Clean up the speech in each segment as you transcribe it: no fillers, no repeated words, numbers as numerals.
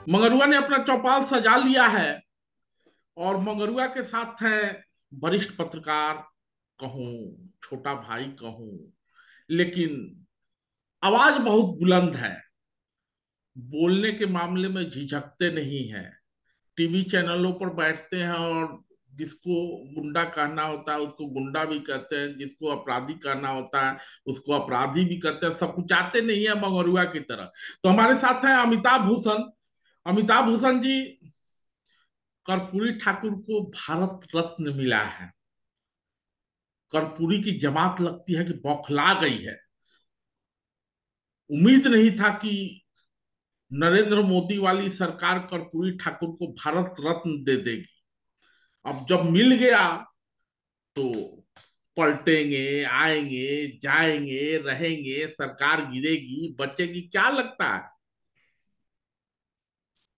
मंगरुआ ने अपना चौपाल सजा लिया है और मंगरुआ के साथ हैं वरिष्ठ पत्रकार कहूं, छोटा भाई कहूं, लेकिन आवाज बहुत बुलंद है। बोलने के मामले में झिझकते नहीं हैं। टीवी चैनलों पर बैठते हैं और जिसको गुंडा कहना होता है उसको गुंडा भी कहते हैं, जिसको अपराधी कहना होता है उसको अपराधी भी कहते हैं। सब कुछ आते नहीं है मंगरुआ की तरह। तो हमारे साथ हैं अमिताभ भूषण। अमिताभ भूषण जी, कर्पूरी ठाकुर को भारत रत्न मिला है। कर्पूरी की जमात लगती है कि बौखला गई है। उम्मीद नहीं था कि नरेंद्र मोदी वाली सरकार कर्पूरी ठाकुर को भारत रत्न दे देगी। अब जब मिल गया तो पलटेंगे, आएंगे, जाएंगे, रहेंगे, सरकार गिरेगी, बचेगी, क्या लगता है?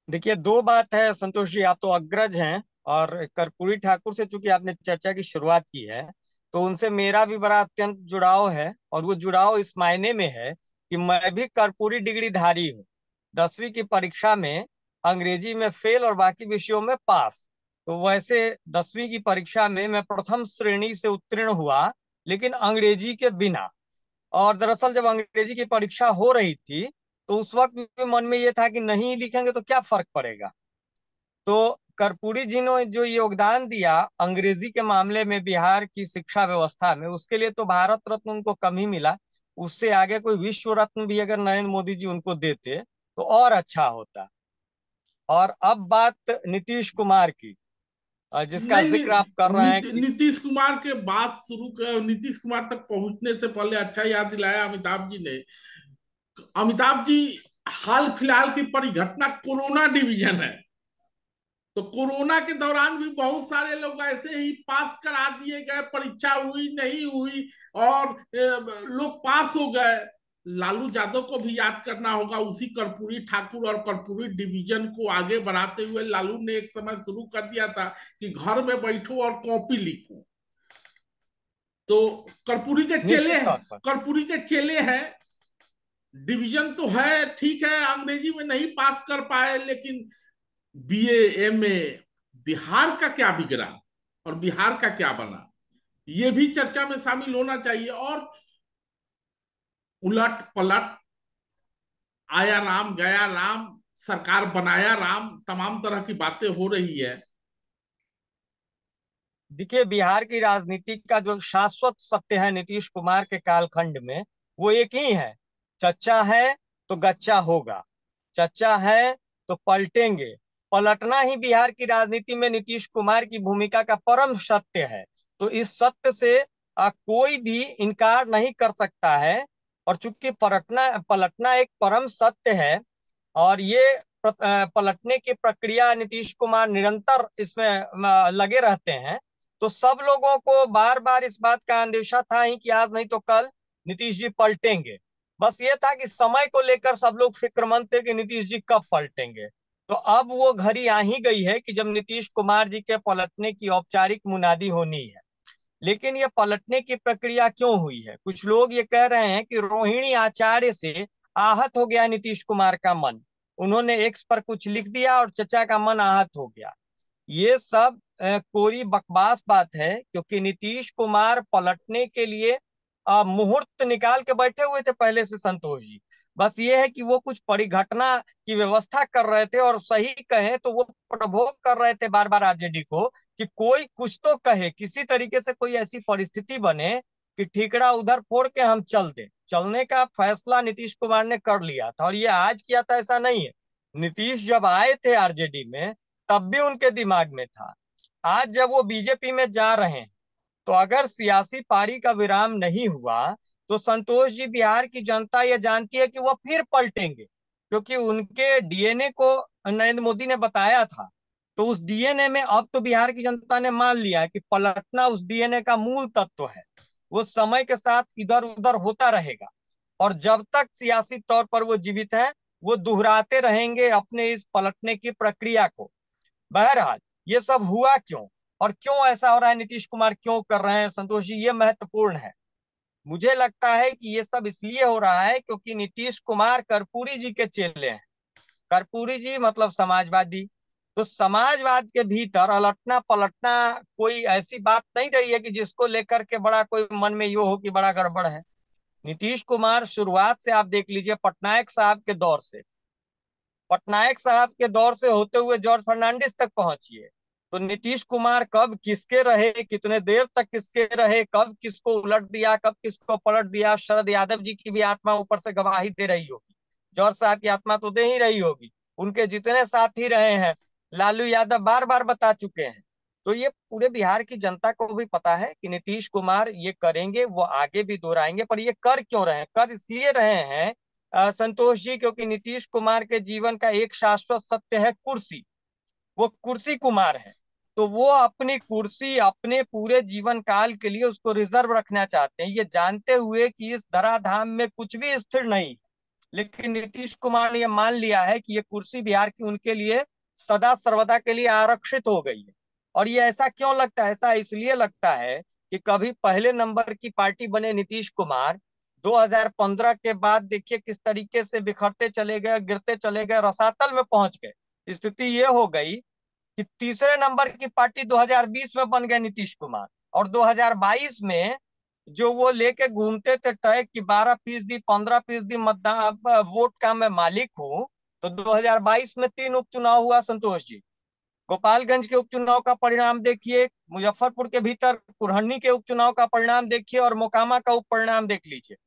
देखिए, दो बात है संतोष जी। आप तो अग्रज हैं, और कर्पूरी ठाकुर से चूंकि आपने चर्चा की शुरुआत की है, तो उनसे मेरा भी बड़ा अत्यंत जुड़ाव है। और वो जुड़ाव इस मायने में है कि मैं भी कर्पूरी डिग्री धारी हूँ। 10वीं की परीक्षा में अंग्रेजी में फेल और बाकी विषयों में पास। तो वैसे 10वीं की परीक्षा में मैं प्रथम श्रेणी से उत्तीर्ण हुआ, लेकिन अंग्रेजी के बिना। और दरअसल जब अंग्रेजी की परीक्षा हो रही थी, तो उस वक्त भी मन में ये था कि नहीं लिखेंगे तो क्या फर्क पड़ेगा। तो कर्पूरी जी ने जो योगदान दिया अंग्रेजी के मामले में बिहार की शिक्षा व्यवस्था में, उसके लिए तो भारत रत्न उनको कम ही मिला। उससे आगे कोई विश्व रत्न भी अगर नरेंद्र मोदी जी उनको देते तो और अच्छा होता। और अब बात नीतीश कुमार की, जिसका नहीं, जिक्र आप कर रहे हैं कि नीतीश कुमार के बात शुरू कर, नीतीश कुमार तक पहुंचने से पहले अच्छा याद दिलाया अमिताभ जी ने। अमिताभ जी, हाल फिलहाल की परिघटना कोरोना डिवीजन है। तो कोरोना के दौरान भी बहुत सारे लोग ऐसे ही पास करा दिए गए, परीक्षा हुई नहीं हुई और लोग पास हो गए। लालू यादव को भी याद करना होगा। उसी कर्पूरी ठाकुर और कर्पूरी डिवीजन को आगे बढ़ाते हुए लालू ने एक समय शुरू कर दिया था कि घर में बैठो और कॉपी लिखो। तो कर्पूरी के चेले निश्चित तौर पर। कर्पूरी के चेले हैं। डिवीजन तो है, ठीक है, अंग्रेजी में नहीं पास कर पाए, लेकिन बीए, एमए, बिहार का क्या बिगड़ा और बिहार का क्या बना, ये भी चर्चा में शामिल होना चाहिए। और उलट पलट, आया राम गया राम, सरकार बनाया राम, तमाम तरह की बातें हो रही है। देखिए, बिहार की राजनीति का जो शाश्वत सत्य है नीतीश कुमार के कालखंड में, वो एक ही है। चच्चा है तो गच्चा होगा, चच्चा है तो पलटेंगे। पलटना ही बिहार की राजनीति में नीतीश कुमार की भूमिका का परम सत्य है। तो इस सत्य से कोई भी इनकार नहीं कर सकता है। और चूंकि पलटना पलटना एक परम सत्य है, और ये पलटने की प्रक्रिया नीतीश कुमार निरंतर इसमें लगे रहते हैं। तो सब लोगों को बार बार इस बात का अंदेशा था ही कि आज नहीं तो कल नीतीश जी पलटेंगे। बस ये था कि समय को लेकर सब लोग फिक्रमंद थे कि नीतीश जी कब पलटेंगे। तो अब वो घड़ी आ ही गई है कि जब नीतीश कुमार जी के पलटने की औपचारिक मुनादी होनी है। लेकिन ये पलटने की प्रक्रिया क्यों हुई है? कुछ लोग ये कह रहे हैं कि रोहिणी आचार्य से आहत हो गया नीतीश कुमार का मन। उन्होंने एक्स पर कुछ लिख दिया और चचा का मन आहत हो गया। ये सब कोरी बकवास बात है, क्योंकि नीतीश कुमार पलटने के लिए मुहूर्त निकाल के बैठे हुए थे पहले से संतोष जी। बस ये है कि वो कुछ परिघटना की व्यवस्था कर रहे थे, और सही कहें तो वो प्रभोग कर रहे थे बार बार आरजेडी को कि कोई कुछ तो कहे, किसी तरीके से कोई ऐसी परिस्थिति बने कि ठीकरा उधर फोड़ के हम चल दें। चलने का फैसला नीतीश कुमार ने कर लिया था, और ये आज किया था ऐसा नहीं है। नीतीश जब आए थे आरजेडी में, तब भी उनके दिमाग में था। आज जब वो बीजेपी में जा रहे हैं, तो अगर सियासी पारी का विराम नहीं हुआ, तो संतोष जी, बिहार की जनता ये जानती है कि वो फिर पलटेंगे, क्योंकि उनके डीएनए को नरेंद्र मोदी ने बताया था। तो उस डीएनए में अब तो बिहार की जनता ने मान लिया है कि पलटना उस डीएनए का मूल तत्व है। वो समय के साथ इधर उधर होता रहेगा, और जब तक सियासी तौर पर वो जीवित है, वो दोहराते रहेंगे अपने इस पलटने की प्रक्रिया को। बहरहाल, ये सब हुआ क्यों और क्यों ऐसा हो रहा है, नीतीश कुमार क्यों कर रहे हैं संतोष जी, ये महत्वपूर्ण है। मुझे लगता है कि ये सब इसलिए हो रहा है क्योंकि नीतीश कुमार कर्पूरी जी के चेले हैं। कर्पूरी जी मतलब समाजवादी। तो समाजवाद के भीतर अलटना पलटना कोई ऐसी बात नहीं रही है कि जिसको लेकर के बड़ा कोई मन में यो हो कि बड़ा गड़बड़ है। नीतीश कुमार शुरुआत से आप देख लीजिए, पटनायक साहब के दौर से होते हुए जॉर्ज फर्नांडिस तक पहुंचिए। तो नीतीश कुमार कब किसके रहे, कितने देर तक किसके रहे, कब किसको उलट दिया, कब किसको पलट दिया, शरद यादव जी की भी आत्मा ऊपर से गवाही दे रही होगी, जॉर्ज साहब की आत्मा तो दे ही रही होगी, उनके जितने साथी रहे हैं, लालू यादव बार बार बता चुके हैं। तो ये पूरे बिहार की जनता को भी पता है कि नीतीश कुमार ये करेंगे, वो आगे भी दोहराएंगे। पर ये कर क्यों रहे हैं? कर इसलिए रहे हैं संतोष जी, क्योंकि नीतीश कुमार के जीवन का एक शाश्वत सत्य है कुर्सी। वो कुर्सी कुमार है। तो वो अपनी कुर्सी अपने पूरे जीवन काल के लिए उसको रिजर्व रखना चाहते हैं, ये जानते हुए कि इस धराधाम में कुछ भी स्थिर नहीं। लेकिन नीतीश कुमार ने ये मान लिया है कि ये कुर्सी बिहार की उनके लिए सदा सर्वदा के लिए आरक्षित हो गई है। और ये ऐसा क्यों लगता है? ऐसा इसलिए लगता है कि कभी पहले नंबर की पार्टी बने नीतीश कुमार, 2015 के बाद देखिए किस तरीके से बिखरते चले गए, गिरते चले गए, रसातल में पहुंच गए। स्थिति ये हो गई कि तीसरे नंबर की पार्टी 2020 में बन गए नीतीश कुमार। और 2022 में जो वो लेके घूमते थे तय कि 12% 15% मतदान वोट का मैं मालिक हूं, तो 2022 में 3 उपचुनाव हुआ संतोष जी। गोपालगंज के उपचुनाव का परिणाम देखिए, मुजफ्फरपुर के भीतर कुरहनी के उपचुनाव का परिणाम देखिए, और मोकामा का उप परिणाम देख लीजिए।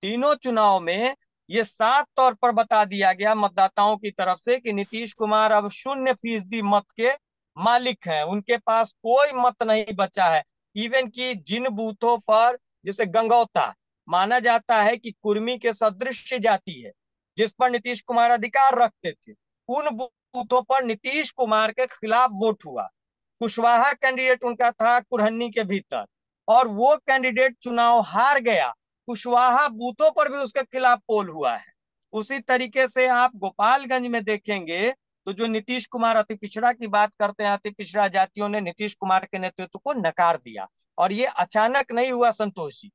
तीनों चुनाव में ये साफ तौर पर बता दिया गया मतदाताओं की तरफ से कि नीतीश कुमार अब 0% मत के मालिक हैं, उनके पास कोई मत नहीं बचा है। इवन कि जिन बूथों पर, जैसे गंगौता माना जाता है कि कुर्मी के सदृश जाति है, जिस पर नीतीश कुमार अधिकार रखते थे, उन बूथों पर नीतीश कुमार के खिलाफ वोट हुआ। कुशवाहा कैंडिडेट उनका था कुरहनी के भीतर, और वो कैंडिडेट चुनाव हार गया। कुशवाहा बूथों पर भी उसके खिलाफ पोल हुआ है। उसी तरीके से आप गोपालगंज में देखेंगे तो जो नीतीश कुमार अति पिछड़ा की बात करते हैं, अति पिछड़ा जातियों ने नीतीश कुमार के नेतृत्व को नकार दिया। और ये अचानक नहीं हुआ संतोष जी।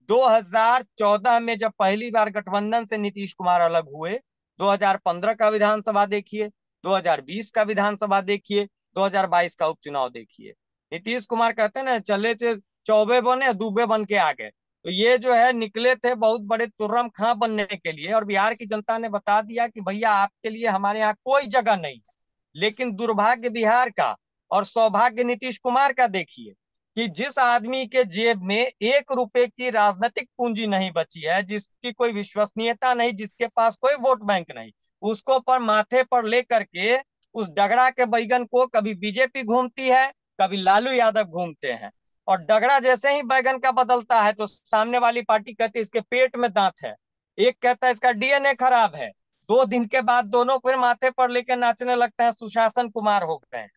2014 में जब पहली बार गठबंधन से नीतीश कुमार अलग हुए, 2015 का विधानसभा देखिए, 2020 का विधानसभा देखिए, 2022 का उपचुनाव देखिए। नीतीश कुमार कहते हैं ना, चले थे चौबे बने दूबे बन के आ गए। तो ये जो है निकले थे बहुत बड़े तुर्रम खां बनने के लिए, और बिहार की जनता ने बता दिया कि भैया आपके लिए हमारे यहाँ कोई जगह नहीं है। लेकिन दुर्भाग्य बिहार का और सौभाग्य नीतीश कुमार का देखिए कि जिस आदमी के जेब में 1 रुपए की राजनीतिक पूंजी नहीं बची है, जिसकी कोई विश्वसनीयता नहीं, जिसके पास कोई वोट बैंक नहीं, उसको पर माथे पर लेकर के उस डगड़ा के बैगन को कभी बीजेपी घूमती है, कभी लालू यादव घूमते हैं। और डगड़ा जैसे ही बैगन का बदलता है तो सामने वाली पार्टी कहती है इसके पेट में दांत है, एक कहता है इसका डीएनए खराब है। 2 दिन के बाद दोनों फिर माथे पर लेकर नाचने लगते हैं, सुशासन कुमार हो गए हैं।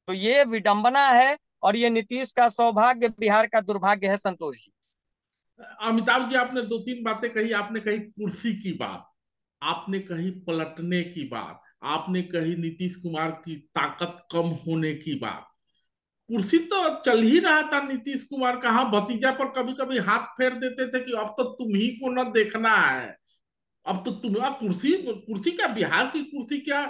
तो ये विडंबना है, और ये नीतीश का सौभाग्य, बिहार का दुर्भाग्य है संतोष जी। अमिताभ जी, आपने दो तीन बातें कही। आपने कही कुर्सी की बात, आपने कही पलटने की बात, आपने कही नीतीश कुमार की ताकत कम होने की बात। कुर्सी तो चल ही रहा था नीतीश कुमार का। हाँ, भतीजा पर कभी कभी हाथ फेर देते थे कि अब तो तुम ही को न देखना है, अब तो तुम कुर्सी कुर्सी क्या, बिहार की कुर्सी क्या,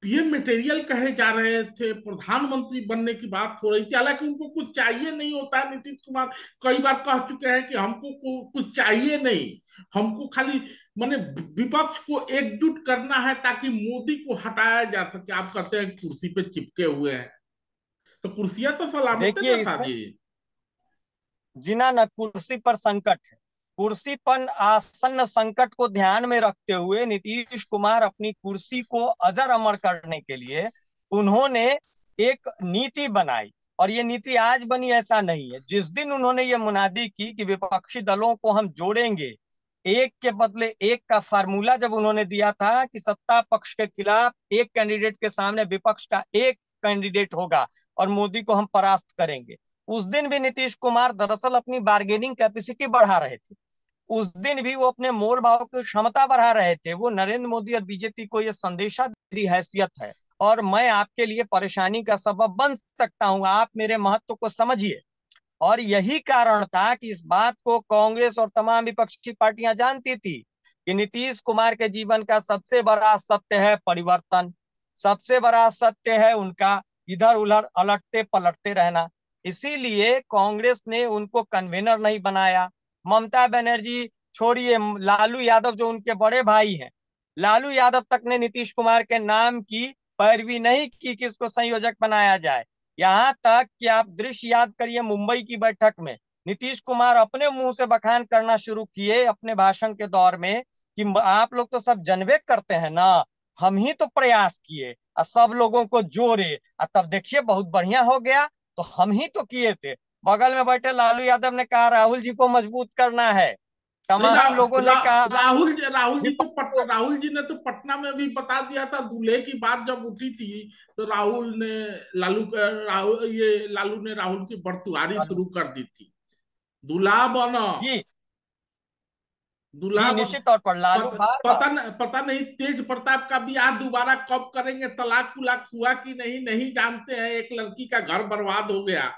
पीएम मटेरियल कहे जा रहे थे, प्रधानमंत्री बनने की बात हो रही थी। हालांकि उनको कुछ चाहिए नहीं होता है। नीतीश कुमार कई बार कह चुके हैं कि हमको कुछ चाहिए नहीं, हमको खाली माने विपक्ष को एकजुट करना है ताकि मोदी को हटाया जा सके। आप कहते हैं कुर्सी पे चिपके हुए हैं, तो कुर्सियां तो सलामत है देखिए इसमें नेताजी। जिना न कुर्सी पर संकट है, कुर्सी पर आसन्न संकट को ध्यान में रखते हुए नीतीश कुमार अपनी कुर्सी को अजर अमर करने के लिए उन्होंने एक नीति बनाई। और ये नीति आज बनी ऐसा नहीं है। जिस दिन उन्होंने ये मुनादी की कि विपक्षी दलों को हम जोड़ेंगे, एक के बदले एक का फार्मूला जब उन्होंने दिया था कि सत्ता पक्ष के खिलाफ एक कैंडिडेट के सामने विपक्ष का एक कैंडिडेट होगा और मोदी को हम परास्त करेंगे, उस दिन भी नीतीश कुमार दरअसल अपनी बार्गेनिंग कैपेसिटी बढ़ा रहे थे। उस दिन भी वो अपने मोल भाव की क्षमता बढ़ा रहे थे। वो नरेंद्र मोदी और बीजेपी को ये संदेशा मेरी हैसियत है और मैं आपके लिए परेशानी का सबब बन सकता हूं, आप मेरे महत्व को समझिए। और यही कारण था कि इस बात को कांग्रेस और तमाम विपक्षी पार्टियां जानती थी कि नीतीश कुमार के जीवन का सबसे बड़ा सत्य है परिवर्तन, सबसे बड़ा सत्य है उनका इधर उधर अलटते पलटते रहना। इसीलिए कांग्रेस ने उनको कन्वेनर नहीं बनाया। ममता बनर्जी छोड़िए, लालू यादव जो उनके बड़े भाई हैं, लालू यादव तक ने नीतीश कुमार के नाम की पैरवी नहीं की कि इसको संयोजक बनाया जाए। यहां तक कि आप दृश्य याद करिए, मुंबई की बैठक में नीतीश कुमार अपने मुंह से बखान करना शुरू किए अपने भाषण के दौर में कि आप लोग तो सब जनबे करते हैं ना, हम ही तो प्रयास किए और सब लोगों को जोड़े और तब देखिए बहुत बढ़िया हो गया, तो हम ही तो किए थे। बगल में बैठे लालू यादव ने कहा राहुल जी को मजबूत करना है, नहीं, तमाम लोगों ने कहा राहुल जी ने तो पटना में भी बता दिया था, दूल्हे की बात जब उठी थी तो राहुल ने लालू ने राहुल की बरतुहारी शुरू कर दी थी। दूल्हा बनो, जी दूल्हा जी, बन। निश्चित तौर पर लालू बार बार पता नहीं तेज प्रताप का ब्याह दोबारा कब करेंगे, तलाक कुलाक हुआ कि नहीं नहीं जानते हैं, एक लड़की का घर बर्बाद हो गया।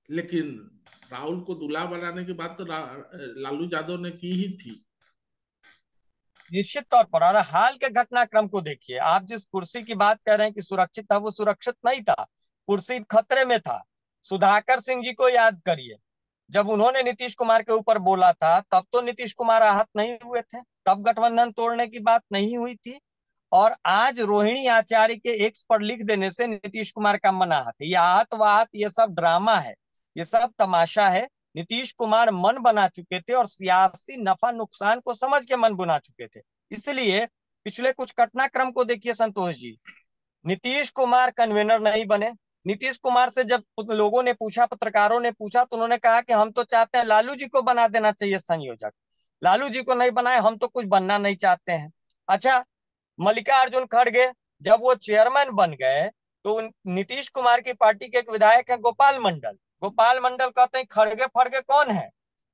लेकिन राहुल को दूल्हा बनाने की बात तो लालू यादव ने की ही थी। निश्चित तौर पर, और हाल के घटनाक्रम को देखिए, आप जिस कुर्सी की बात कर रहे हैं कि सुरक्षित था, वो सुरक्षित नहीं था, कुर्सी खतरे में था। सुधाकर सिंह जी को याद करिए, जब उन्होंने नीतीश कुमार के ऊपर बोला था तब तो नीतीश कुमार आहत नहीं हुए थे, तब गठबंधन तोड़ने की बात नहीं हुई थी। और आज रोहिणी आचार्य के एक्स पर लिख देने से नीतीश कुमार का मन आहत है। ये आहत वाहत ये सब ड्रामा है, ये सब तमाशा है। नीतीश कुमार मन बना चुके थे और सियासी नफा नुकसान को समझ के मन बना चुके थे। इसलिए पिछले कुछ घटनाक्रम को देखिए संतोष जी, नीतीश कुमार कन्वेनर नहीं बने। नीतीश कुमार से जब लोगों ने पूछा, पत्रकारों ने पूछा, तो उन्होंने कहा कि हम तो चाहते हैं लालू जी को बना देना चाहिए संयोजक, लालू जी को नहीं बनाए, हम तो कुछ बनना नहीं चाहते हैं। अच्छा, मल्लिकार्जुन खड़गे जब वो चेयरमैन बन गए तो नीतीश कुमार की पार्टी के एक विधायक है गोपाल मंडल, गोपाल मंडल कहते हैं खड़गे फड़गे कौन है,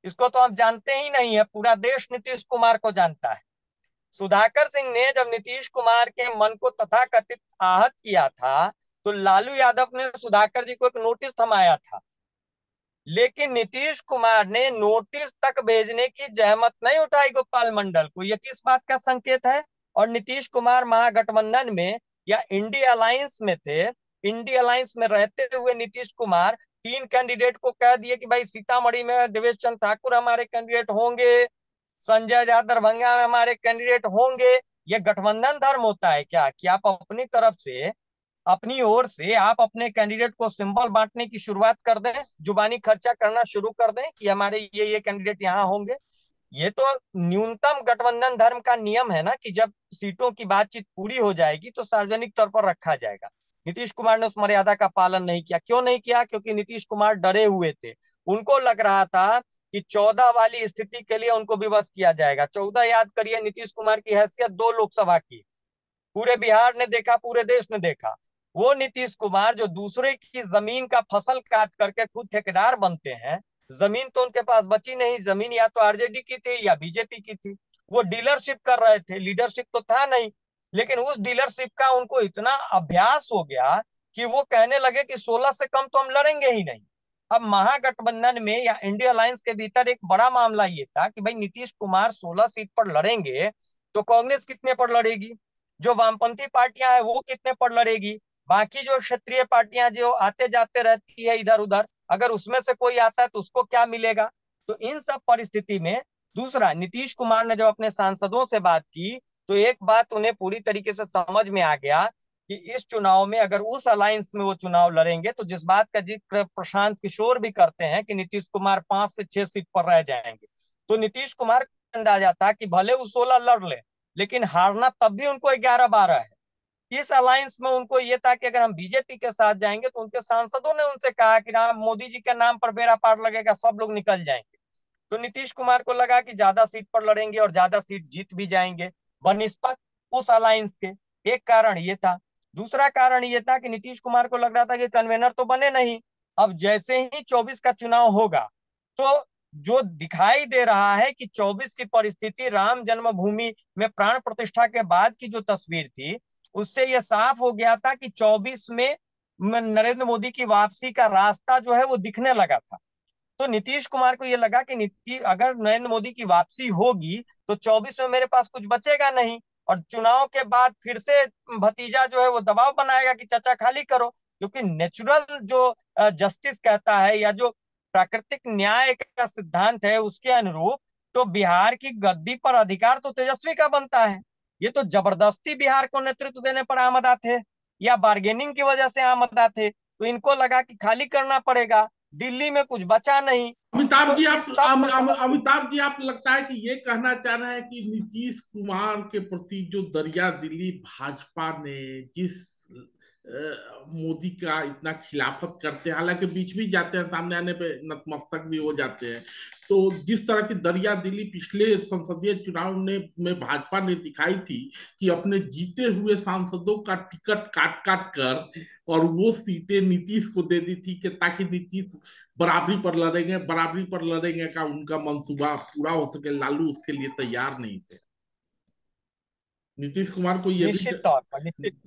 इसको तो आप जानते ही नहीं है, पूरा देश नीतीश कुमार को जानता है। सुधाकर सिंह ने जब नीतीश कुमार के मन को तथाकथित आहत किया था तो लालू यादव ने सुधाकर जी को एक नोटिस थमाया था, लेकिन नीतीश कुमार ने नोटिस तक भेजने की जहमत नहीं उठाई गोपाल मंडल को। यह किस बात का संकेत है? और नीतीश कुमार महागठबंधन में या इंडिया अलायंस में थे, इंडिया अलायंस में रहते हुए नीतीश कुमार तीन कैंडिडेट को कह दिए कि भाई सीतामढ़ी में देवेश चंद्र ठाकुर हमारे कैंडिडेट होंगे, संजय झा दरभंगा में हमारे कैंडिडेट होंगे। ये गठबंधन धर्म होता है क्या कि आप अपनी तरफ से, अपनी ओर से आप अपने कैंडिडेट को सिंबल बांटने की शुरुआत कर दें, जुबानी खर्चा करना शुरू कर दें कि हमारे ये कैंडिडेट यहाँ होंगे? ये तो न्यूनतम गठबंधन धर्म का नियम है ना कि जब सीटों की बातचीत पूरी हो जाएगी तो सार्वजनिक तौर पर रखा जाएगा। नीतीश कुमार ने उस मर्यादा का पालन नहीं किया। क्यों नहीं किया? क्योंकि नीतीश कुमार डरे हुए थे। उनको लग रहा था कि 14 वाली स्थिति के लिए उनको विवश किया जाएगा। 14 याद करिए, नीतीश कुमार की हैसियत 2 लोकसभा की, पूरे बिहार ने देखा, पूरे देश ने देखा। वो नीतीश कुमार जो दूसरे की जमीन का फसल काट करके खुद ठेकेदार बनते हैं, जमीन तो उनके पास बची नहीं, जमीन या तो आरजेडी की थी या बीजेपी की थी। वो डीलरशिप कर रहे थे, लीडरशिप तो था नहीं, लेकिन उस डीलरशिप का उनको इतना अभ्यास हो गया कि वो कहने लगे कि 16 से कम तो हम लड़ेंगे ही नहीं। अब महागठबंधन में या इंडिया अलायंस के भीतर एक बड़ा मामला ये था कि भाई नीतीश कुमार 16 सीट पर लड़ेंगे तो कांग्रेस कितने पर लड़ेगी, जो वामपंथी पार्टियां हैं वो कितने पर लड़ेगी, बाकी जो क्षेत्रीय पार्टियां जो आते जाते रहती है इधर उधर, अगर उसमें से कोई आता है तो उसको क्या मिलेगा। तो इन सब परिस्थिति में दूसरा, नीतीश कुमार ने जब अपने सांसदों से बात की तो एक बात उन्हें पूरी तरीके से समझ में आ गया कि इस चुनाव में अगर उस अलायंस में वो चुनाव लड़ेंगे तो जिस बात का जिक्र प्रशांत किशोर भी करते हैं कि नीतीश कुमार 5 से 6 सीट पर रह जाएंगे, तो नीतीश कुमार को अंदाजा था कि भले वो 16 लड़ ले लेकिन हारना तब भी उनको 11-12 है। इस अलायंस में उनको ये था कि अगर हम बीजेपी के साथ जाएंगे तो उनके सांसदों ने उनसे कहा कि राम मोदी जी के नाम पर बेड़ा पार लगेगा, सब लोग निकल जाएंगे। तो नीतीश कुमार को लगा कि ज्यादा सीट पर लड़ेंगे और ज्यादा सीट जीत भी जाएंगे बनिस्पत उस अलायंस के। एक कारण ये था। दूसरा कारण ये था कि नीतीश कुमार को लग रहा था कि कन्वेनर तो बने नहीं, अब जैसे ही 24 का चुनाव होगा तो जो दिखाई दे रहा है कि 24 की परिस्थिति राम जन्मभूमि में प्राण प्रतिष्ठा के बाद की जो तस्वीर थी उससे यह साफ हो गया था कि 24 में नरेंद्र मोदी की वापसी का रास्ता जो है वो दिखने लगा था। तो नीतीश कुमार को ये लगा कि अगर नरेंद्र मोदी की वापसी होगी तो 24 में मेरे पास कुछ बचेगा नहीं, और चुनाव के बाद फिर से भतीजा जो है वो दबाव बनाएगा कि चाचा खाली करो, क्योंकि नेचुरल जो जस्टिस कहता है या जो प्राकृतिक न्याय का सिद्धांत है उसके अनुरूप तो बिहार की गद्दी पर अधिकार तो तेजस्वी का बनता है। ये तो जबरदस्ती बिहार को नेतृत्व देने पर आमदा थे या बार्गेनिंग की वजह से आमदा थे, तो इनको लगा कि खाली करना पड़ेगा, दिल्ली में कुछ बचा नहीं। अमिताभ तो जी इस सब को समझ, अमिताभ जी, आप लगता है कि ये कहना चाह रहे हैं कि नीतीश कुमार के प्रति जो दरिया दिली भाजपा ने जिस मोदी का इतना खिलाफत करते हैं, हालांकि बीच भी जाते हैं, सामने आने पे नतमस्तक भी हो जाते हैं, तो जिस तरह की दरिया दिली पिछले संसदीय चुनाव में भाजपा ने दिखाई थी कि अपने जीते हुए सांसदों का टिकट काट काट कर और वो सीटें नीतीश को दे दी थी कि ताकि नीतीश बराबरी पर लड़ेंगे का उनका मंसूबा पूरा हो सके, लालू उसके लिए तैयार नहीं थे। नीतीश कुमार को ये भी निश्चित तौर पर निश्चित,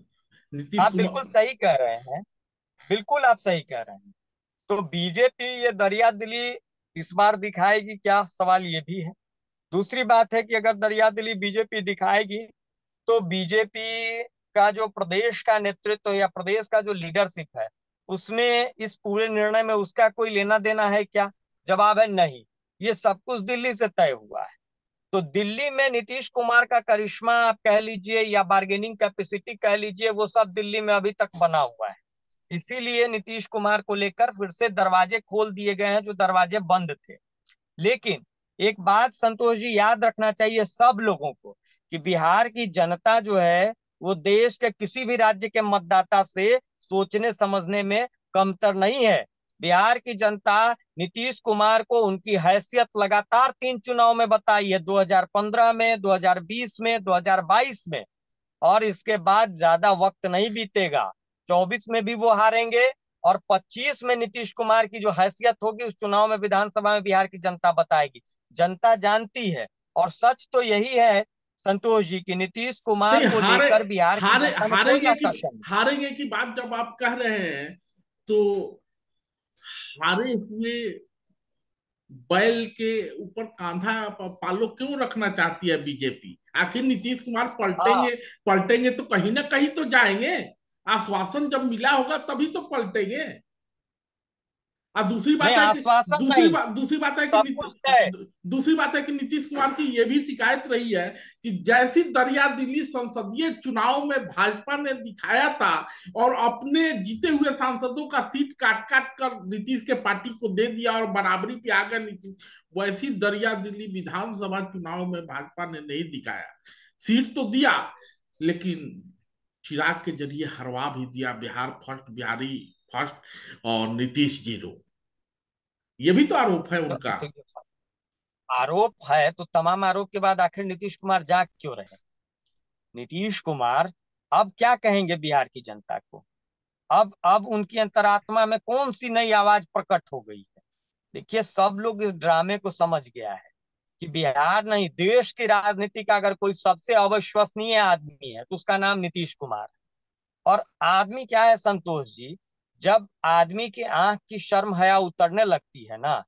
नीतीश आप कुमार बिल्कुल सही कह रहे हैं, बिल्कुल आप सही कह रहे हैं। तो बीजेपी ये दरिया दिली इस बार दिखाएगी क्या, सवाल ये भी है। दूसरी बात है कि अगर दरिया दिली बीजेपी दिखाएगी तो बीजेपी का जो प्रदेश का नेतृत्व या प्रदेश का जो लीडरशिप है उसमें इस पूरे निर्णय में उसका कोई लेना देना है क्या? जवाब है नहीं। ये सब कुछ दिल्ली से तय हुआ है। तो दिल्ली में नीतीश कुमार का करिश्मा आप कह लीजिए या बार्गेनिंग कैपेसिटी कह लीजिए, वो सब दिल्ली में अभी तक बना हुआ है। इसीलिए नीतीश कुमार को लेकर फिर से दरवाजे खोल दिए गए हैं जो दरवाजे बंद थे। लेकिन एक बात संतोष जी याद रखना चाहिए सब लोगों को कि बिहार की जनता जो है वो देश के किसी भी राज्य के मतदाता से सोचने समझने में कमतर नहीं है। बिहार की जनता नीतीश कुमार को उनकी हैसियत लगातार 3 चुनाव में बताई है, 2015 में, 2020 में, 2022 में, और इसके बाद ज्यादा वक्त नहीं बीतेगा, 24 में भी वो हारेंगे और 25 में नीतीश कुमार की जो हैसियत होगी उस चुनाव में विधानसभा में बिहार की जनता बताएगी। जनता जानती है, और सच तो यही है संतोष जी कि नीतीश कुमार नहीं। को हारे लेकर बिहार की हारे जनता में कोई हारेंगे की आकर्षण नहीं। हारेंगे की बात जब आप कह रहे हैं तो हारे हुए बैल के ऊपर कांधा पालो क्यों रखना चाहती है बीजेपी? आखिर नीतीश कुमार हाँ, पलटेंगे तो कहीं ना कहीं तो जाएंगे। आश्वासन जब मिला होगा तभी तो पलटेंगे। और नहीं आश्वासन नहीं, दूसरी बात है कि सब कुछ तय। दूसरी बात है कि नीतीश कुमार की यह भी शिकायत रही है कि जैसी दरिया दिल्ली संसदीय चुनाव में भाजपा ने दिखाया था और अपने जीते हुए सांसदों का सीट काट काट कर नीतीश के पार्टी को दे दिया और बराबरी पे आ गया नीतीश, वैसी दरिया दिल्ली विधानसभा चुनाव में भाजपा ने नहीं दिखाया। सीट तो दिया लेकिन चिराग के जरिए हरवा भी दिया, बिहार फर्स्ट, बिहारी फर्स्ट और नीतीश जीरो। ये भी तो आरोप है तो, उनका। तो आरोप है, तो तमाम आरोप के बाद आखिर नीतीश कुमार जा क्यों रहे? नीतीश कुमार अब क्या कहेंगे बिहार की जनता को? अब उनकी अंतरात्मा में कौन सी नई आवाज प्रकट हो गई है? देखिए सब लोग इस ड्रामे को समझ गया है कि बिहार नहीं देश की राजनीति का अगर कोई सबसे अविश्वसनीय आदमी है तो उसका नाम नीतीश कुमार है। और आदमी क्या है संतोष जी, जब आदमी की आंख की शर्म हया उतरने लगती है ना,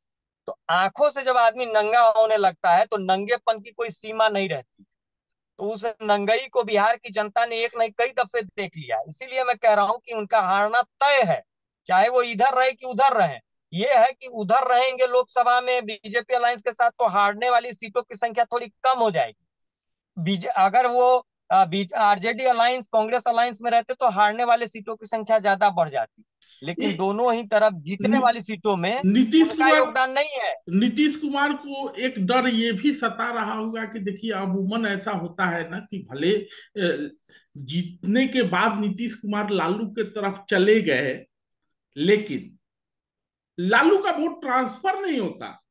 तो आंखों से जब आदमी नंगा होने लगता है तो नंगेपन की कोई सीमा नहीं रहती। तो उस नंगई को बिहार की जनता ने एक नहीं कई दफे देख लिया। इसीलिए मैं कह रहा हूं कि उनका हारना तय है, चाहे वो इधर रहे कि उधर रहे। ये है कि उधर रहेंगे लोकसभा में बीजेपी अलायंस के साथ तो हारने वाली सीटों की संख्या थोड़ी कम हो जाएगी। अगर वो आरजेडी अलायंस कांग्रेस अलायंस में रहते तो हारने वाले सीटों की संख्या ज्यादा बढ़ जाती। ये लेकिन दोनों ही तरफ जीतने नि, वाली सीटों में नीतीश उनका कुमार योगदान नहीं है। नीतीश कुमार को एक डर ये भी सता रहा होगा कि देखिए अमूमन ऐसा होता है ना कि भले जीतने के बाद नीतीश कुमार लालू के तरफ चले गए लेकिन लालू का वोट ट्रांसफर नहीं होता।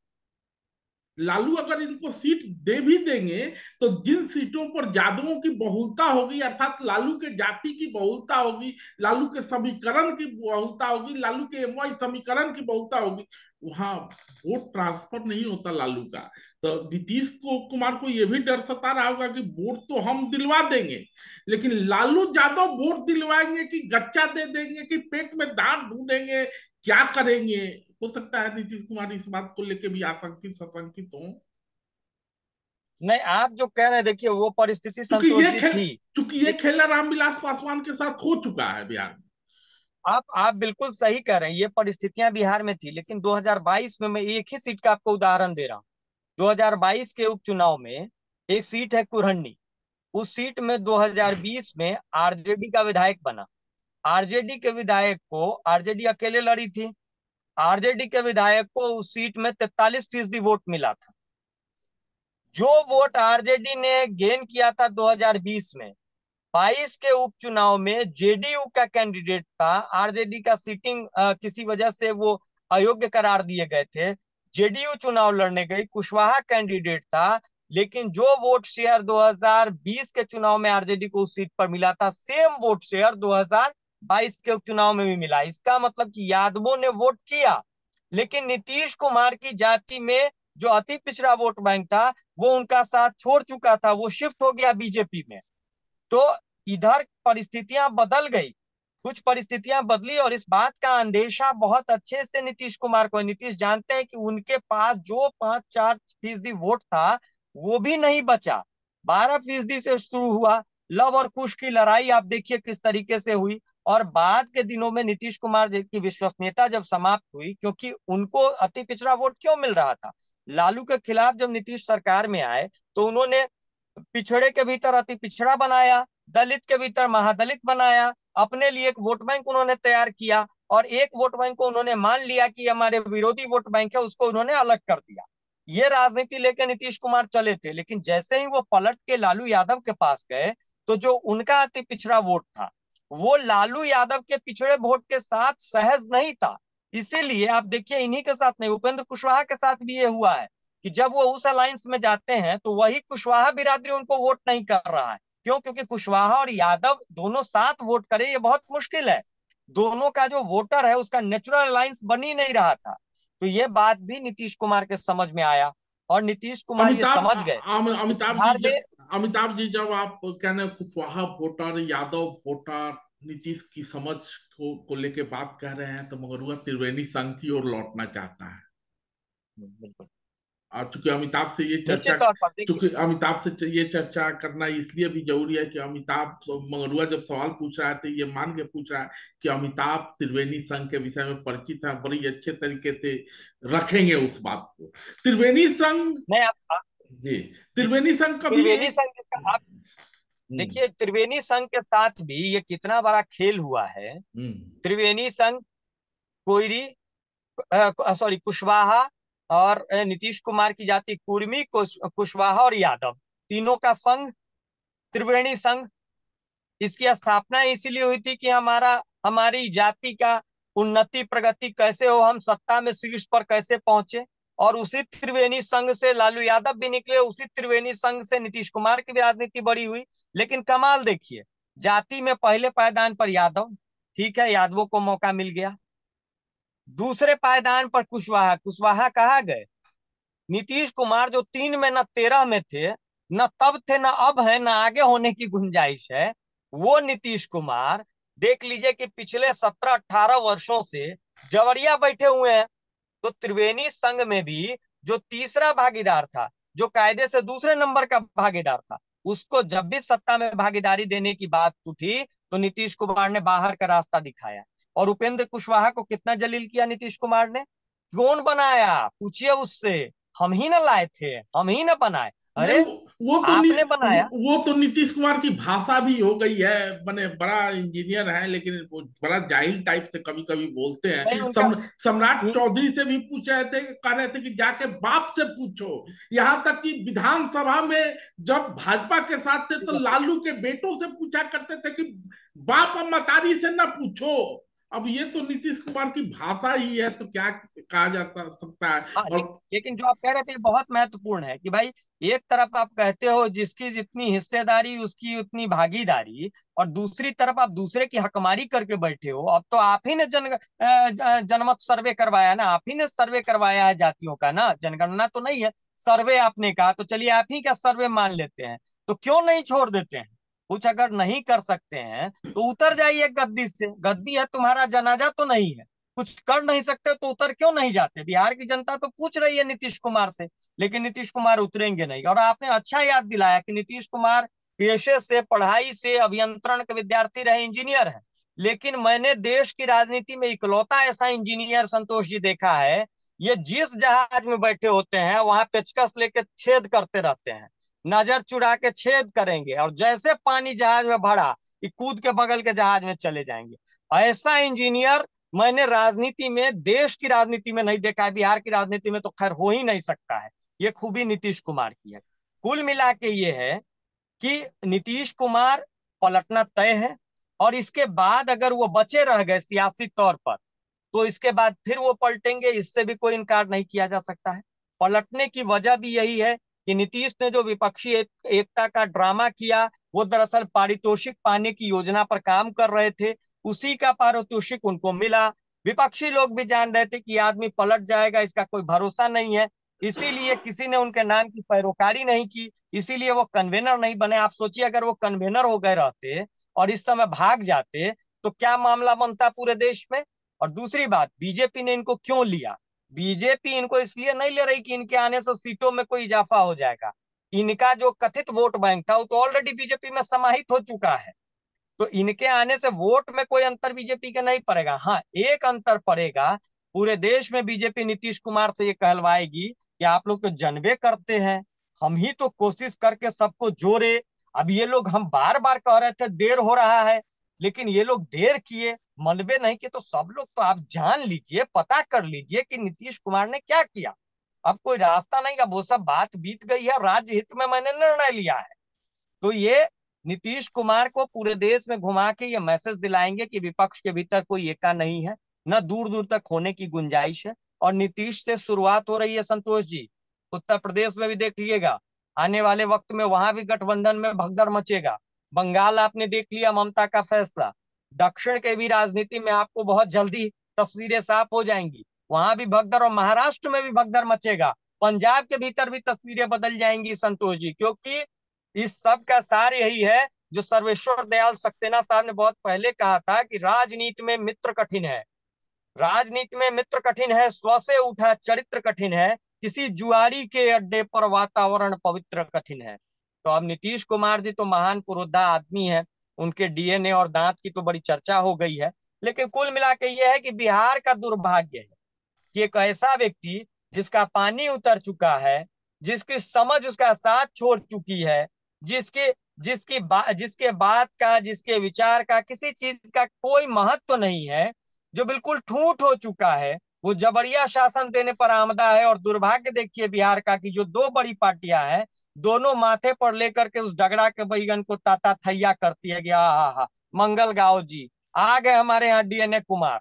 लालू अगर इनको सीट दे भी देंगे तो जिन सीटों पर यादवों की बहुलता होगी, अर्थात लालू के जाति की बहुलता होगी, लालू के समीकरण की बहुलता होगी, लालू के एमवाई समीकरण की बहुलता होगी, वहां वोट ट्रांसफर नहीं होता लालू का। तो नीतीश कुमार को यह भी डर सता रहा होगा कि वोट तो हम दिलवा देंगे लेकिन लालू यादव वोट दिलवाएंगे कि गच्चा दे देंगे कि पेट में दांत ढूंढेंगे, क्या करेंगे, हो सकता है नीतीश कुमार इस बात को लेके भी आशंकित सशंकित हो। नहीं, आप जो कह रहे हैं, देखिए वो परिस्थिति क्योंकि ये संतोषी खेल थी। क्योंकि ये खेला रामविलास पासवान के साथ हो चुका है बिहार में। आप बिल्कुल सही कह रहे हैं, ये परिस्थितियां बिहार में थी, लेकिन 2022 में मैं एक ही सीट का आपको उदाहरण दे रहा हूँ। 2022 के उपचुनाव में एक सीट है कुरहन्नी। उस सीट में 2020 में आरजेडी का विधायक बना। आरजेडी के विधायक को, आरजेडी अकेले लड़ी थी, आरजेडी के विधायक को उस सीट में 43% वोट मिला था। जो वोट आरजेडी ने गेन किया था 2020 में, 22 के उपचुनाव में जेडीयू का कैंडिडेट था। आरजेडी का सीटिंग किसी वजह से वो अयोग्य करार दिए गए थे। जेडीयू चुनाव लड़ने गई, कुशवाहा कैंडिडेट था, लेकिन जो वोट शेयर 2020 के चुनाव में आरजेडी को उस सीट पर मिला था, सेम वोट शेयर 2022 के उपचुनाव में भी मिला। इसका मतलब कि यादवों ने वोट किया, लेकिन नीतीश कुमार की जाति में जो अति पिछड़ा वोट बैंक था, वो उनका साथ छोड़ चुका था, वो शिफ्ट हो गया बीजेपी में। तो इधर परिस्थितियां बदल गई, कुछ परिस्थितियां बदली, और इस बात का अंदेशा बहुत अच्छे से नीतीश कुमार को है। नीतीश जानते हैं कि उनके पास जो 5-4% वोट था, वो भी नहीं बचा। 12% से शुरू हुआ। लव और कुश की लड़ाई आप देखिए किस तरीके से हुई। और बाद के दिनों में नीतीश कुमार की विश्वसनीयता जब समाप्त हुई, क्योंकि उनको अति पिछड़ा वोट क्यों मिल रहा था, लालू के खिलाफ जब नीतीश सरकार में आए, तो उन्होंने पिछड़े के भीतर अति पिछड़ा बनाया, दलित के भीतर महादलित बनाया, अपने लिए एक वोट बैंक उन्होंने तैयार किया, और एक वोट बैंक को उन्होंने मान लिया कि हमारे विरोधी वोट बैंक है, उसको उन्होंने अलग कर दिया। ये राजनीति लेकर नीतीश कुमार चले थे, लेकिन जैसे ही वो पलट के लालू यादव के पास गए, तो जो उनका अति पिछड़ा वोट था, वो लालू यादव के पिछड़े वोट के साथ सहज नहीं था। इसीलिए आप देखिए, इन्हीं के साथ नहीं, उपेंद्र कुशवाहा के साथ भी ये हुआ है कि जब वो उस अलायंस में जाते हैं, तो वही कुशवाहा बिरादरी उनको वोट नहीं कर रहा है। क्यों? क्योंकि कुशवाहा और यादव दोनों साथ वोट करे, ये बहुत मुश्किल है। दोनों का जो वोटर है, उसका नेचुरल अलायंस बन ही नहीं रहा था। तो ये बात भी नीतीश कुमार के समझ में आया, और नीतीश कुमार ये अमिताभ समझ गए कि अमिताभ जी बिहार में। अमिताभ जी, जब आप कहने कुशवाहा वोटर, यादव वोटर, नीतीश की समझ को लेके बात कह रहे हैं, तो मगरुआ त्रिवेणी संघ की ओर लौटना चाहता है। बिल्कुल। और चूंकि अमिताभ से ये चर्चा निश्चित तौर पर देखिए। चूंकि अमिताभ से ये चर्चा करना इसलिए भी जरूरी है कि अमिताभ मंगरुआ जब सवाल पूछ रहा है, तो ये मान के पूछ रहा है कि अमिताभ त्रिवेणी संघ के विषय में परिचित है, बड़ी अच्छे तरीके से रखेंगे उस बात को। त्रिवेणी संघ, नहीं, आप जी, जी, त्रिवेणी संघ कभी त्रिवेणी एक। संघ आप देखिए, त्रिवेणी संघ के साथ भी ये कितना बड़ा खेल हुआ है। हम्म त्रिवेणी संघ, कोयरी, सॉरी, कुशवाहा, और नीतीश कुमार की जाति कुर्मी, कुशवाहा और यादव, तीनों का संघ त्रिवेणी संघ। इसकी स्थापना इसीलिए हुई थी कि हमारी जाति का उन्नति प्रगति कैसे हो, हम सत्ता में शीर्ष पर कैसे पहुंचे। और उसी त्रिवेणी संघ से लालू यादव भी निकले, उसी त्रिवेणी संघ से नीतीश कुमार की भी राजनीति बड़ी हुई। लेकिन कमाल देखिए, जाति में पहले पायदान पर यादव, ठीक है, यादवों को मौका मिल गया। दूसरे पायदान पर कुशवाहा, कुशवाहा कहाँ गए? नीतीश कुमार जो 3 में न 13 में थे, न तब थे न अब है, न आगे होने की गुंजाइश है, वो नीतीश कुमार देख लीजिए कि पिछले 17-18 वर्षों से जवरिया बैठे हुए हैं। तो त्रिवेणी संघ में भी जो तीसरा भागीदार था, जो कायदे से दूसरे नंबर का भागीदार था, उसको जब भी सत्ता में भागीदारी देने की बात उठी, तो नीतीश कुमार ने बाहर का रास्ता दिखाया। और उपेंद्र कुशवाहा को कितना जलील किया नीतीश कुमार ने। कौन बनाया? पूछिए उससे। हम ही ना लाए थे, हम ही ना बनाए। नहीं, अरे, आपने बनाया। वो तो नीतीश कुमार की भाषा भी हो गई है। मैंने बड़ा इंजीनियर है, लेकिन वो बड़ा जाहिल टाइप से कभी कभी बोलते नहीं, हैं। उनका सम्राट चौधरी से भी पूछ रहे थे, कह रहे थे कि जाके बाप से पूछो। यहाँ तक कि विधानसभा में जब भाजपा के साथ थे, तो लालू के बेटों से पूछा करते थे कि बाप और मतारी से ना पूछो। अब ये तो नीतीश कुमार की भाषा ही है, तो क्या कहा जा सकता है। हाँ, और लेकिन जो आप कह रहे थे बहुत महत्वपूर्ण है कि भाई, एक तरफ आप कहते हो जिसकी जितनी हिस्सेदारी उसकी उतनी भागीदारी, और दूसरी तरफ आप दूसरे की हकमारी करके बैठे हो। अब तो आप ही ने जनमत सर्वे करवाया ना, आप ही ने सर्वे करवाया है जातियों का ना, जनगणना तो नहीं है, सर्वे आपने कहा, तो चलिए आप ही का सर्वे मान लेते हैं। तो क्यों नहीं छोड़ देते हैं? कुछ अगर नहीं कर सकते हैं, तो उतर जाइए गद्दी से। गद्दी है तुम्हारा, जनाजा तो नहीं है। कुछ कर नहीं सकते तो उतर क्यों नहीं जाते? बिहार की जनता तो पूछ रही है नीतीश कुमार से, लेकिन नीतीश कुमार उतरेंगे नहीं। और आपने अच्छा याद दिलाया कि नीतीश कुमार पेशे से, पढ़ाई से अभियंत्रण के विद्यार्थी रहे, इंजीनियर है। लेकिन मैंने देश की राजनीति में इकलौता ऐसा इंजीनियर संतोष जी देखा है, ये जिस जहाज में बैठे होते हैं वहां पेचकस लेके छेद करते रहते हैं, नजर चुरा के छेद करेंगे, और जैसे पानी जहाज में भरा कि कूद के बगल के जहाज में चले जाएंगे। ऐसा इंजीनियर मैंने राजनीति में, देश की राजनीति में नहीं देखा है। बिहार की राजनीति में तो खैर हो ही नहीं सकता है। ये खूबी नीतीश कुमार की है। कुल मिला के ये है कि नीतीश कुमार पलटना तय है, और इसके बाद अगर वो बचे रह गए सियासी तौर पर, तो इसके बाद फिर वो पलटेंगे, इससे भी कोई इनकार नहीं किया जा सकता है। पलटने की वजह भी यही है कि नीतीश ने जो विपक्षी एकता का ड्रामा किया, वो दरअसल पारितोषिक पाने की योजना पर काम कर रहे थे, उसी का पारितोषिक उनको मिला। विपक्षी लोग भी जान रहे थे कि आदमी पलट जाएगा, इसका कोई भरोसा नहीं है, इसीलिए किसी ने उनके नाम की पैरोकारी नहीं की, इसीलिए वो कन्वेनर नहीं बने। आप सोचिए अगर वो कन्वेनर हो गए रहते और इस समय भाग जाते तो क्या मामला बनता पूरे देश में। और दूसरी बात, बीजेपी ने इनको क्यों लिया? बीजेपी इनको इसलिए नहीं ले रही कि इनके आने से सीटों में कोई इजाफा हो जाएगा। इनका जो कथित वोट बैंक था वो तो ऑलरेडी बीजेपी में समाहित हो चुका है, तो इनके आने से वोट में कोई अंतर बीजेपी के नहीं पड़ेगा। हाँ, एक अंतर पड़ेगा, पूरे देश में बीजेपी नीतीश कुमार से ये कहलवाएगी कि आप लोग तो जनबे करते हैं, हम ही तो कोशिश करके सबको जोड़े। अब ये लोग, हम बार बार कह रहे थे देर हो रहा है, लेकिन ये लोग देर किए, मनबे नहीं किए, तो सब लोग तो आप जान लीजिए, पता कर लीजिए कि नीतीश कुमार ने क्या किया। अब कोई रास्ता नहीं का, वो सब बात बीत गई है, राज्य हित में मैंने निर्णय लिया है। तो ये नीतीश कुमार को पूरे देश में घुमा के ये मैसेज दिलाएंगे कि विपक्ष के भीतर कोई एका नहीं है, न दूर दूर तक होने की गुंजाइश है। और नीतीश से शुरुआत हो रही है संतोष जी, उत्तर प्रदेश में भी देख लीजिएगा, आने वाले वक्त में वहां भी गठबंधन में भगदड़ मचेगा। बंगाल आपने देख लिया, ममता का फैसला। दक्षिण के भी राजनीति में आपको बहुत जल्दी तस्वीरें साफ हो जाएंगी, वहां भी भगदड़, और महाराष्ट्र में भी भगदड़ मचेगा, पंजाब के भीतर भी तस्वीरें बदल जाएंगी संतोष जी। क्योंकि इस सब का सार यही है जो सर्वेश्वर दयाल सक्सेना साहब ने बहुत पहले कहा था कि राजनीति में मित्र कठिन है, राजनीति में मित्र कठिन है, स्व से उठा चरित्र कठिन है, किसी जुआरी के अड्डे पर वातावरण पवित्र कठिन है। तो अब नीतीश कुमार जी तो महान पुरोधा आदमी है, उनके डीएनए और दांत की तो बड़ी चर्चा हो गई है। लेकिन कुल मिला के यह है कि बिहार का दुर्भाग्य है कि एक ऐसा व्यक्ति जिसका पानी उतर चुका है, जिसकी समझ उसका साथ छोड़ चुकी है, जिसके जिसके बात का, जिसके विचार का, किसी चीज का कोई महत्व नहीं है, जो बिल्कुल ठूठ हो चुका है, वो जबरिया शासन देने पर आमदा है। और दुर्भाग्य देखिए बिहार का कि जो दो बड़ी पार्टियां हैं, दोनों माथे पर लेकर के उस डगड़ा के बैगन को ताता थैया करती है कि हा हा, मंगल गांव जी आ गए हमारे यहाँ डीएनए कुमार।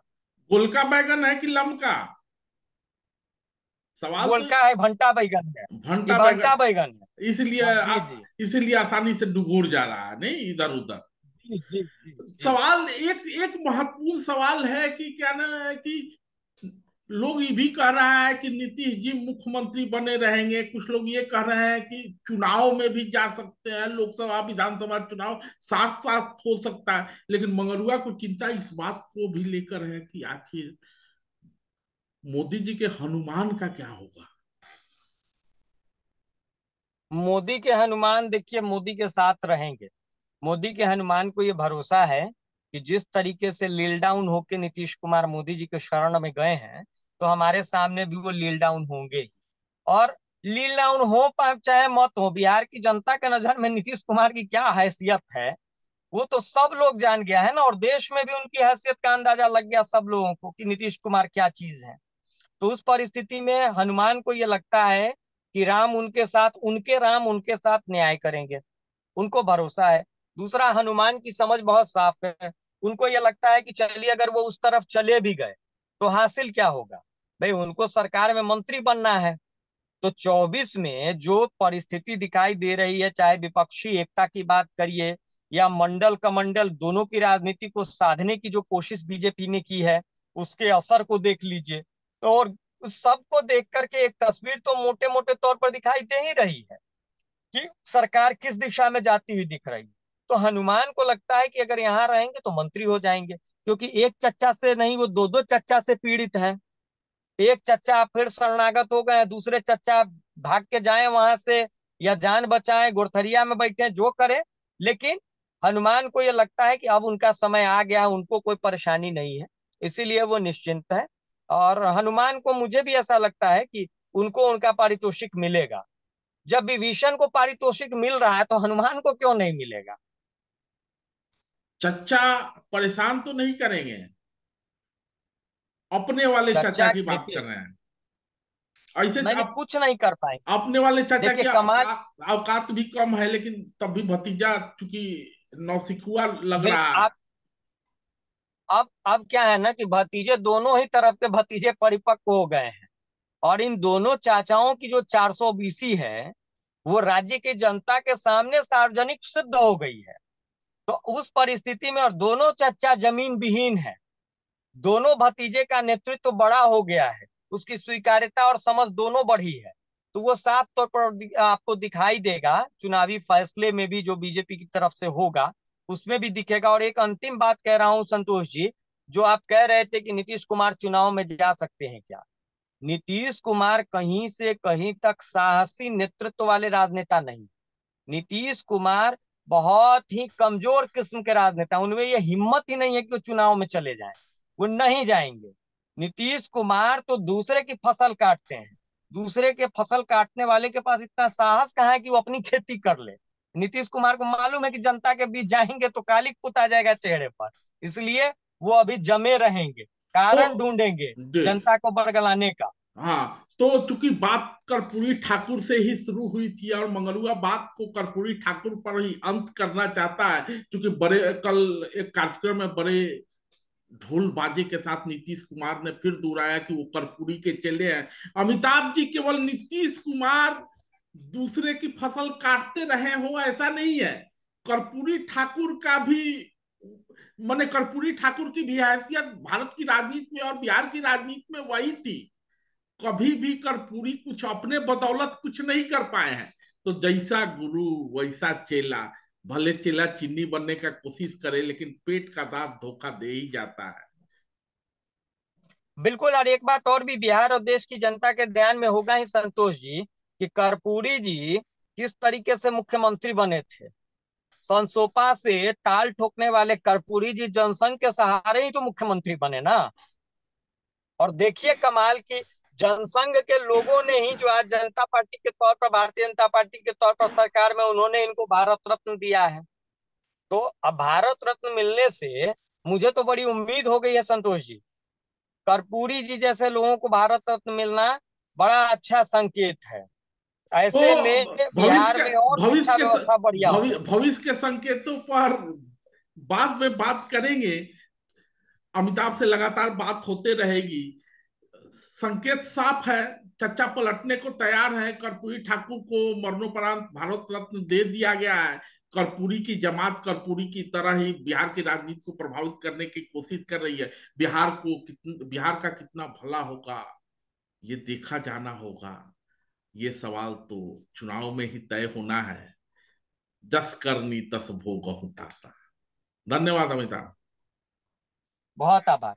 गोलका बैगन है कि लमका? सवाल तो गोलका है, भंटा बैगन है, ये भंटा भंटा बैगन, बैगन है। इसलिए हाँ, जी जी इसलिए आसानी से डुबोर जा रहा है, नहीं इधर उधर। जी जी जी जी। सवाल एक एक महत्वपूर्ण सवाल है कि क्या नाम है कि लोग ये भी कह रहा है कि नीतीश जी मुख्यमंत्री बने रहेंगे, कुछ लोग ये कह रहे हैं कि चुनाव में भी जा सकते हैं, लोकसभा विधानसभा चुनाव साथ साथ हो सकता है। लेकिन मंगरुआ को चिंता इस बात को भी लेकर है कि आखिर मोदी जी के हनुमान का क्या होगा। मोदी के हनुमान देखिए मोदी के साथ रहेंगे। मोदी के हनुमान को ये भरोसा है कि जिस तरीके से लील डाउन होके नीतीश कुमार मोदी जी के शरण में गए हैं, तो हमारे सामने भी वो लील डाउन होंगे ही। और लील डाउन हो पाए चाहे मत हो, बिहार की जनता के नजर में नीतीश कुमार की क्या हैसियत है वो तो सब लोग जान गया है ना। और देश में भी उनकी हैसियत का अंदाजा लग गया सब लोगों को कि नीतीश कुमार क्या चीज है। तो उस परिस्थिति में हनुमान को ये लगता है कि राम उनके साथ, उनके राम उनके साथ न्याय करेंगे, उनको भरोसा है। दूसरा, हनुमान की समझ बहुत साफ है, उनको ये लगता है कि चलिए अगर वो उस तरफ चले भी गए तो हासिल क्या होगा, भाई उनको सरकार में मंत्री बनना है। तो 24 में जो परिस्थिति दिखाई दे रही है, चाहे विपक्षी एकता की बात करिए या मंडल कमंडल दोनों की राजनीति को साधने की जो कोशिश बीजेपी ने की है, उसके असर को देख लीजिए। तो और उस सबको देख करके एक तस्वीर तो मोटे मोटे तौर पर दिखाई दे ही रही है कि सरकार किस दिशा में जाती हुई दिख रही है। तो हनुमान को लगता है कि अगर यहाँ रहेंगे तो मंत्री हो जाएंगे, क्योंकि एक चच्चा से नहीं, वो दो दो चच्चा से पीड़ित है। एक चच्चा फिर शरणागत हो गए, दूसरे चच्चा भाग के जाए वहां से, या जान बचाए, गुरथरिया में बैठे, जो करे। लेकिन हनुमान को ये लगता है कि अब उनका समय आ गया, उनको कोई परेशानी नहीं है, इसीलिए वो निश्चिंत है। और हनुमान को, मुझे भी ऐसा लगता है कि उनको उनका पारितोषिक मिलेगा। जब विभीषण को पारितोषिक मिल रहा है तो हनुमान को क्यों नहीं मिलेगा? चच्चा परेशान तो नहीं करेंगे, अपने वाले चाचा चच्चा की बात कर देखिए, रहे हैं। ऐसे नहीं नहीं, अब कुछ नहीं कर पाएंगे। अपने वाले चाचा देखिए की कमाल, औकात भी कम है, लेकिन तब भी भतीजा चूंकि नौसिखुआ लग बिल रहा है। आप, अब क्या है ना कि भतीजे, दोनों ही तरफ के भतीजे परिपक्व हो गए हैं। और इन दोनों चाचाओं की जो 420 है, वो राज्य की जनता के सामने सार्वजनिक सिद्ध हो गई है। तो उस परिस्थिति में, और दोनों चचा जमीन विहीन है, दोनों भतीजे का नेतृत्व बड़ा हो गया है, उसकी स्वीकार्यता और समझ दोनों बढ़ी है। तो वो साफ तौर पर आपको दिखाई देगा चुनावी फैसले में भी, जो बीजेपी की तरफ से होगा उसमें भी दिखेगा। और एक अंतिम बात कह रहा हूं संतोष जी, जो आप कह रहे थे कि नीतीश कुमार चुनाव में जा सकते हैं क्या। नीतीश कुमार कहीं से कहीं तक साहसी नेतृत्व वाले राजनेता नहीं। नीतीश कुमार बहुत ही कमजोर किस्म के राजनेता, उनमें ये हिम्मत ही नहीं है कि वो चुनाव में चले जाएं। वो नहीं जाएंगे। नीतीश कुमार तो दूसरे की फसल काटते हैं। दूसरे के फसल काटने वाले के पास इतना साहस कहाँ है कि वो अपनी खेती कर ले। नीतीश कुमार को मालूम है कि जनता के बीच जाएंगे तो काली पुत आ जाएगा चेहरे पर। इसलिए वो अभी जमे रहेंगे, तो कारण ढूंढेंगे देख, जनता को बरगलाने का। हाँ, तो चूंकि बात कर्पूरी ठाकुर से ही शुरू हुई थी और मंगलुआ बात को कर्पूरी ठाकुर पर ही अंत करना चाहता है, क्योंकि बड़े कल एक कार्यक्रम में बड़े ढोल बाजे के साथ नीतीश कुमार ने फिर दोहराया कि वो कर्पूरी के चेले हैं। अमिताभ जी, केवल नीतीश कुमार दूसरे की फसल काटते रहे हो ऐसा नहीं है। कर्पूरी ठाकुर का भी, माने कर्पूरी ठाकुर की भी हैसियत भारत की राजनीति में और बिहार की राजनीति में वही थी। कभी भी कर्पूरी कुछ अपने बदौलत कुछ नहीं कर पाए हैं। तो जैसा गुरु वैसा चेला। भले चेला चीनी बनने का कोशिश करे, लेकिन पेट का दांत धोखा दे ही जाता है। बिल्कुल। और एक बात और भी बिहार और देश की जनता के ध्यान में होगा ही संतोष जी, कि कर्पूरी जी किस तरीके से मुख्यमंत्री बने थे। संसोपा से टाल ठोकने वाले कर्पूरी जी जनसंघ के सहारे ही तो मुख्यमंत्री बने ना। और देखिए कमाल की, जनसंघ के लोगों ने ही जो आज जनता पार्टी के तौर पर, भारतीय जनता पार्टी के तौर पर सरकार में, उन्होंने इनको भारत रत्न दिया है। तो अब भारत रत्न मिलने से मुझे तो बड़ी उम्मीद हो गई है संतोष जी। कर्पूरी जी जैसे लोगों को भारत रत्न मिलना बड़ा अच्छा संकेत है। ऐसे में तो बिहार में और शिक्षा भविष्य व्यवस्था बढ़िया हो। भविष्य के संकेतों पर बाद में बात करेंगे। अमिताभ से लगातार बात होते रहेगी। संकेत साफ है, चच्चा पलटने को तैयार है। कर्पूरी ठाकुर को मरणोपरांत भारत रत्न दे दिया गया है। कर्पूरी की जमात कर्पूरी की तरह ही बिहार की राजनीति को प्रभावित करने की कोशिश कर रही है। बिहार का कितना भला होगा, ये देखा जाना होगा। ये सवाल तो चुनाव में ही तय होना है। जस करनी तस भोगहु ता। धन्यवाद अमिताभ। बहुत आभार।